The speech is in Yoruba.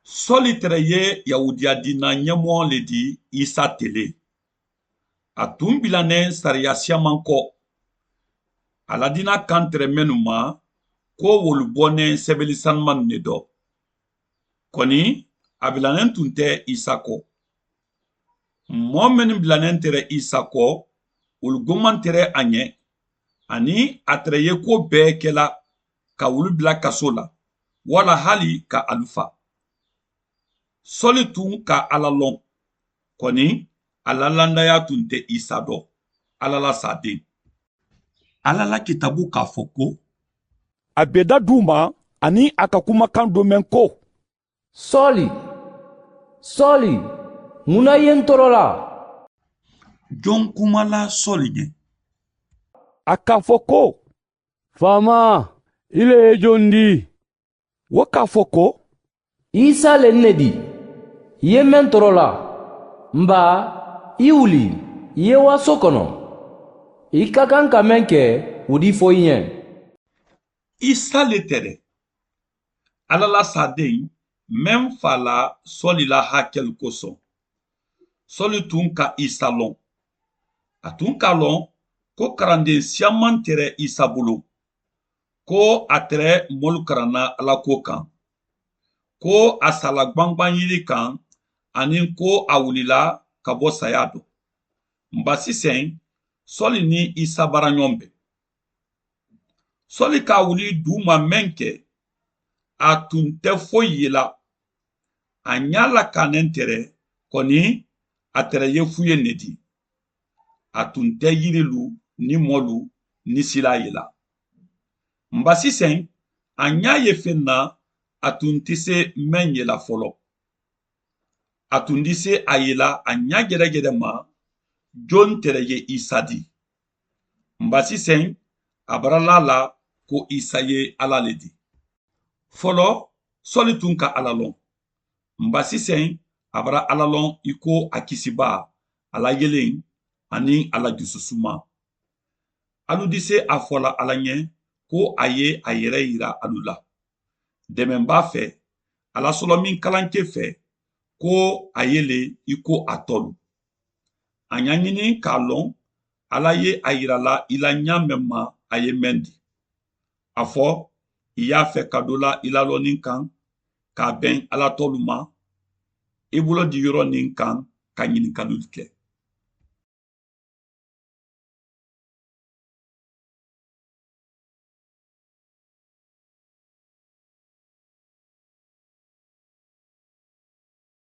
Sɔli tɛrɛ ye Yahudiya diina ɲɛmɔgɔ le di Isa tele. A tun bilanen sariya siaman kɔ. A ladina kan tɛrɛ minnu ma ko wolu bɔnen sɛbɛli sanuman de dɔ. Kɔni a bilanen tun tɛ Isa kɔ. Mɔgɔ minnu bilanen tɛrɛ Isa kɔ, olu goman tɛrɛ a ɲɛ, ani a tɛrɛ ye ko bɛɛ kɛla ka wolu bila kaso la, wala hali ka alu fa. Sɔli tun ka Ala lɔn, kɔni a lalandaya tun tɛ Isa dɔ, Ala la saden. Ala la kitabu k'a fɔ ko a bɛ da d'u ma ani a ka kumakan dɔ mɛn ko, Sɔli, Sɔli, munna i ye n tɔɔrɔ la? jɔn kumala Sɔli ɲɛ? a k'a fɔ ko, Faama, i le ye jɔn di? Wo k'a fɔ ko, Isa le ne di. I ye mɛn tɔɔrɔ la. Nba, i wuli, i ye waso kɔnɔ. I ka kan ka mɛn kɛ, o di fɔ i ɲɛ. Isa le tɛrɛ. Ala la saden même fa la Sɔli la hakɛli kosɔn. Sɔli tun ka Isa lɔn. A tun k'a lɔn ko karanden siaman tɛrɛ Isa bolo, ko a tɛrɛ mɔlu karanna Ala ko kan, ko a sala gbangban yiri kan, ani ko a wulila ka bɔ saya dɔ. Nba sisan Sɔli ni Isa bara ɲɔgɔn bɛn. Sɔli k'a wuli du ma mɛn kɛ, a tun tɛ foyi ye la. A ɲa la kanen tɛrɛ, kɔni a tɛrɛ ye fu ye ne di. A tun tɛ yirilu ni mɔlu ni sila ye la. Nba sisan a ɲa ye fen na, a tun tɛ se mɛn ye la fɔlɔ. A tun tɛ se a ye la a ɲa gɛrɛgɛrɛ ma, jon tɛrɛ ye Isa di. Nba sisan a barala la ko Isa ye Ala le di. Fɔlɔ Sɔli tun ka Ala lɔn. Nba sisan a bara Ala lɔn i ko a kisiba, a la yelen ani a la jususuma. Alu tɛ se a fɔla Ala ɲɛ ko a ye a yɛrɛ yira alu la. Dɛmɛba fɛ, Ala sɔlɔ min kalancɛ fɛ, ko a ye le i ko a tɔlu. A ɲa ɲini k'a lɔn Ala ye a yirala i la ɲa mɛn ma a ye mɛn di. A fɔ i y'a fɛ ka do la i la lɔnnin kan, k'a bɛn Ala tɔlu ma, i bolo di yɔrɔ nin kan ka ɲininkaliw kɛ.